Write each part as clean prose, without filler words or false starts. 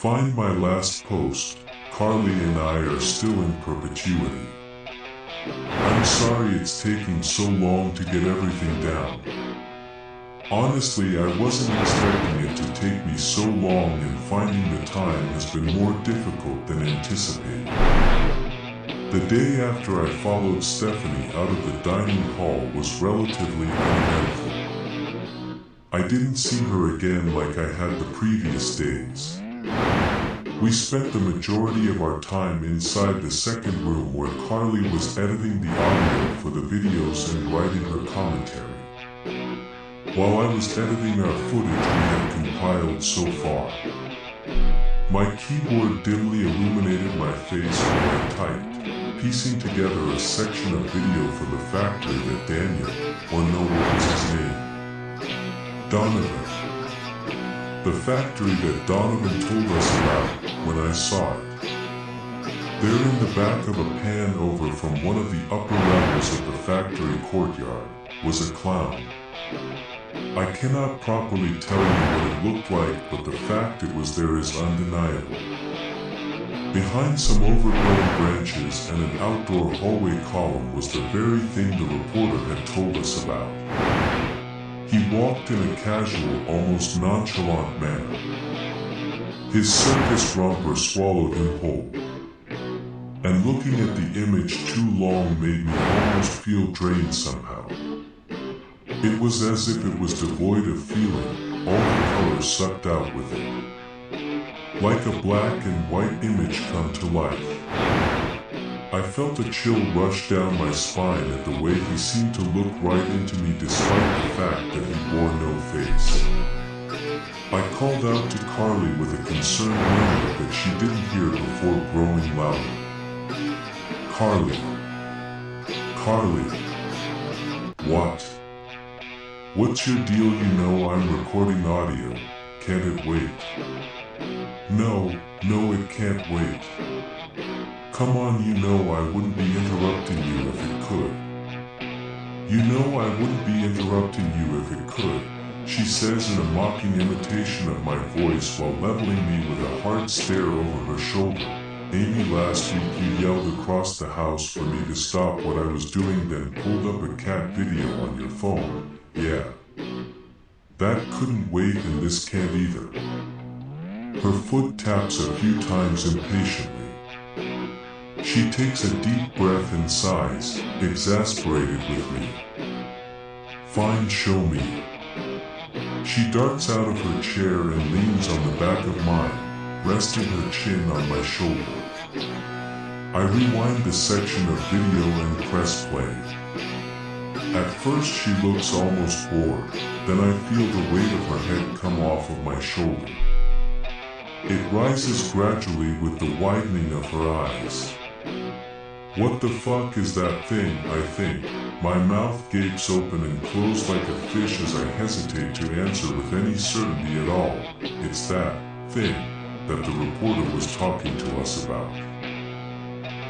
Find my last post. Carly and I are still in perpetuity. I'm sorry it's taking so long to get everything down. Honestly, I wasn't expecting it to take me so long, and finding the time has been more difficult than anticipated. The day after I followed Stephanie out of the dining hall was relatively uneventful. I didn't see her again like I had the previous days. We spent the majority of our time inside the second room where Carly was editing the audio for the videos and writing her commentary. While I was editing our footage we had compiled so far. My keyboard dimly illuminated my face while I typed, piecing together a section of video for the factory that Daniel, or no, what was his name? Donovan. The factory that Donovan told us about when I saw it. There in the back of a pan over from one of the upper levels of the factory courtyard was a clown. I cannot properly tell you what it looked like, but the fact it was there is undeniable. Behind some overgrown branches and an outdoor hallway column was the very thing the reporter had told us about. He walked in a casual, almost nonchalant manner. His circus romper swallowed him whole. And looking at the image too long made me almost feel drained somehow. It was as if it was devoid of feeling, all the colors sucked out with it. Like a black and white image come to life. I felt a chill rush down my spine at the way he seemed to look right into me despite the fact that he wore no face. I called out to Carly with a concerned murmur that she didn't hear before growing louder. Carly. Carly. What? What's your deal? You know I'm recording audio. Can't it wait? No, it can't wait. Come on, you know I wouldn't be interrupting you if it could. You know I wouldn't be interrupting you if it could, she says in a mocking imitation of my voice while leveling me with a hard stare over her shoulder. Amy, last week you yelled across the house for me to stop what I was doing, then pulled up a cat video on your phone. Yeah. That couldn't wait, and this can't either. Her foot taps a few times impatiently. She takes a deep breath and sighs, exasperated with me. Fine, show me. She darts out of her chair and leans on the back of mine, resting her chin on my shoulder. I rewind the section of video and press play. At first she looks almost bored, then I feel the weight of her head come off of my shoulder. It rises gradually with the widening of her eyes. What the fuck is that thing, I think. My mouth gapes open and closed like a fish as I hesitate to answer with any certainty at all. It's that thing that the reporter was talking to us about.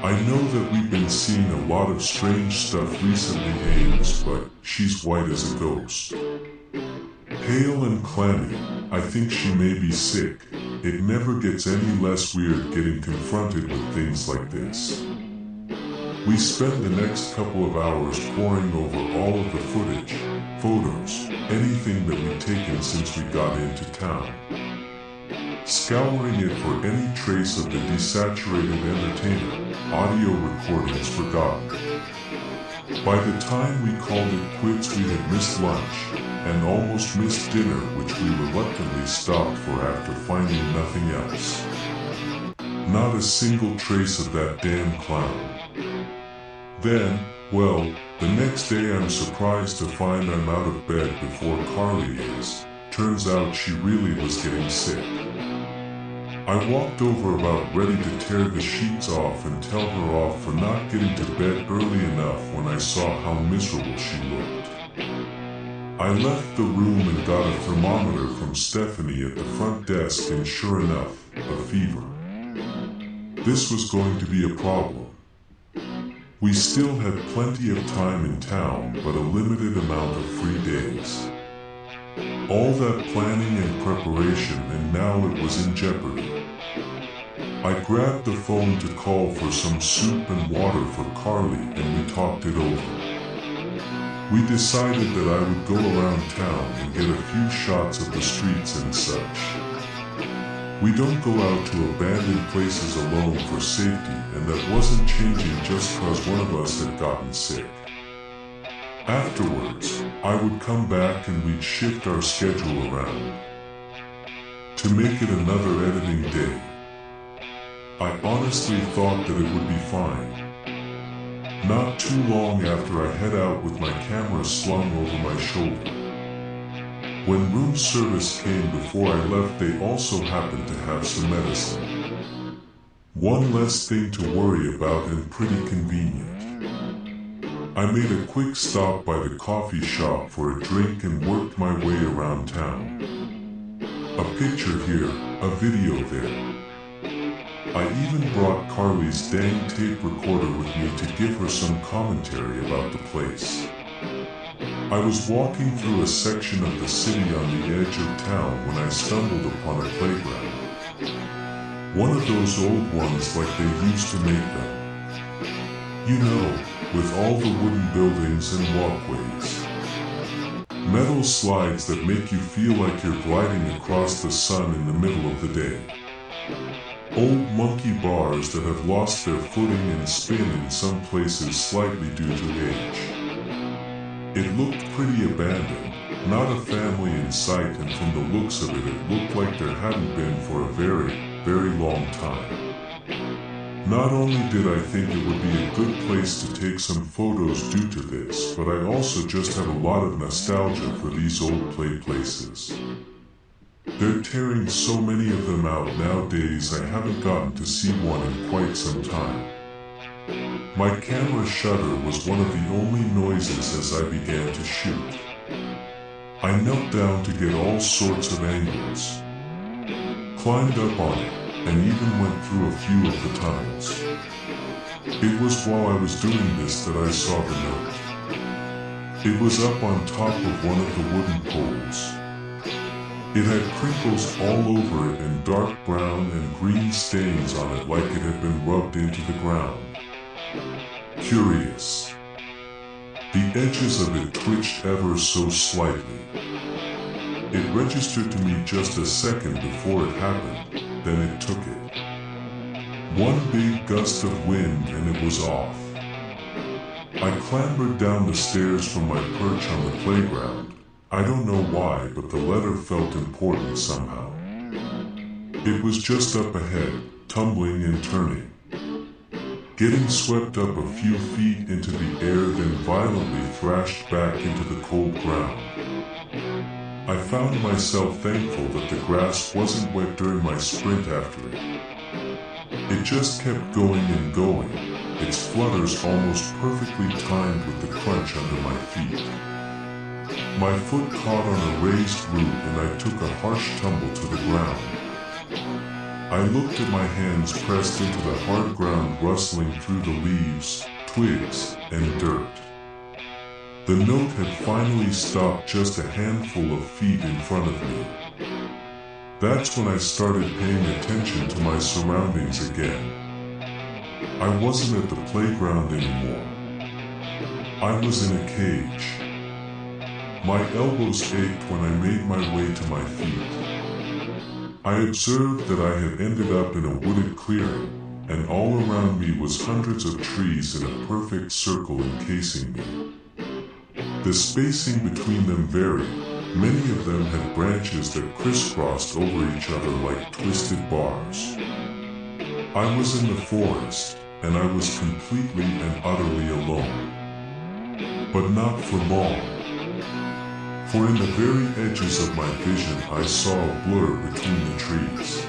I know that we've been seeing a lot of strange stuff recently, Ames, but she's white as a ghost. Pale and clammy, I think she may be sick. It never gets any less weird getting confronted with things like this. We spent the next couple of hours poring over all of the footage, photos, anything that we'd taken since we got into town. Scouring it for any trace of the desaturated entertainer, audio recordings forgotten. By the time we called it quits, we had missed lunch, and almost missed dinner, which we reluctantly stopped for after finding nothing else. Not a single trace of that damn clown. Then, well, the next day I'm surprised to find I'm out of bed before Carly is. Turns out she really was getting sick. I walked over about ready to tear the sheets off and tell her off for not getting to bed early enough when I saw how miserable she looked. I left the room and got a thermometer from Stephanie at the front desk, and sure enough, a fever. This was going to be a problem. We still had plenty of time in town, but a limited amount of free days. All that planning and preparation, and now it was in jeopardy. I grabbed the phone to call for some soup and water for Carly, and we talked it over. We decided that I would go around town and get a few shots of the streets and such. We don't go out to abandoned places alone for safety, and that wasn't changing just because one of us had gotten sick. Afterwards, I would come back and we'd shift our schedule around to make it another editing day. I honestly thought that it would be fine. Not too long after I head out with my camera slung over my shoulder. When room service came before I left, they also happened to have some medicine. One less thing to worry about and pretty convenient. I made a quick stop by the coffee shop for a drink and worked my way around town. A picture here, a video there. I even brought Carly's dang tape recorder with me to give her some commentary about the place. I was walking through a section of the city on the edge of town when I stumbled upon a playground. One of those old ones like they used to make them. You know, with all the wooden buildings and walkways. Metal slides that make you feel like you're gliding across the sun in the middle of the day. Old monkey bars that have lost their footing and spin in some places slightly due to age. It looked pretty abandoned, not a family in sight, and from the looks of it, it looked like there hadn't been for a very, very long time. Not only did I think it would be a good place to take some photos due to this, but I also just have a lot of nostalgia for these old play places. They're tearing so many of them out nowadays. I haven't gotten to see one in quite some time. My camera shutter was one of the only noises as I began to shoot. I knelt down to get all sorts of angles, climbed up on it, and even went through a few of the tunnels. It was while I was doing this that I saw the note. It was up on top of one of the wooden poles. It had crinkles all over it and dark brown and green stains on it like it had been rubbed into the ground. Curious. The edges of it twitched ever so slightly. It registered to me just a second before it happened, then it took it. One big gust of wind and it was off. I clambered down the stairs from my perch on the playground. I don't know why, but the letter felt important somehow. It was just up ahead, tumbling and turning. Getting swept up a few feet into the air, then violently thrashed back into the cold ground. I found myself thankful that the grass wasn't wet during my sprint after it. It just kept going and going, its flutters almost perfectly timed with the crunch under my feet. My foot caught on a raised root and I took a harsh tumble to the ground. I looked at my hands pressed into the hard ground, rustling through the leaves, twigs, and dirt. The note had finally stopped just a handful of feet in front of me. That's when I started paying attention to my surroundings again. I wasn't at the playground anymore. I was in a cage. My elbows ached when I made my way to my feet. I observed that I had ended up in a wooded clearing, and all around me was hundreds of trees in a perfect circle encasing me. The spacing between them varied. Many of them had branches that crisscrossed over each other like twisted bars. I was in the forest, and I was completely and utterly alone. But not for long. For in the very edges of my vision I saw a blur between the trees.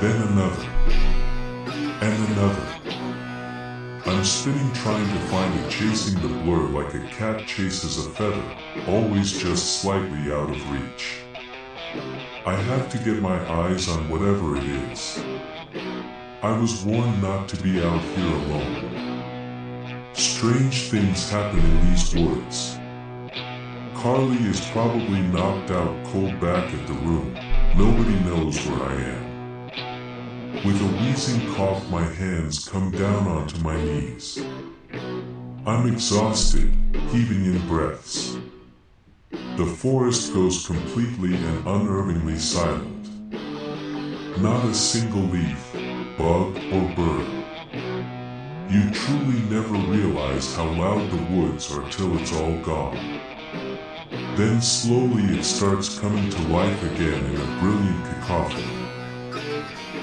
Then another. And another. I'm spinning trying to find it, chasing the blur like a cat chases a feather, always just slightly out of reach. I have to get my eyes on whatever it is. I was warned not to be out here alone. Strange things happen in these woods. Carly is probably knocked out cold back at the room. Nobody knows where I am. With a wheezing cough, my hands come down onto my knees. I'm exhausted, heaving in breaths. The forest goes completely and unnervingly silent. Not a single leaf, bug, or bird. You truly never realize how loud the woods are till it's all gone. Then slowly it starts coming to life again in a brilliant cacophony.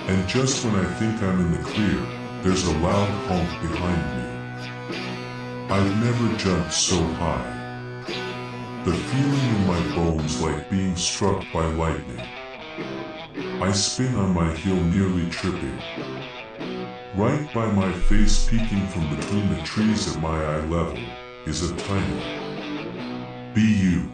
And just when I think I'm in the clear, there's a loud honk behind me. I've never jumped so high. The feeling in my bones like being struck by lightning. I spin on my heel, nearly tripping. Right by my face, peeking from between the trees at my eye level, is a tiny BU.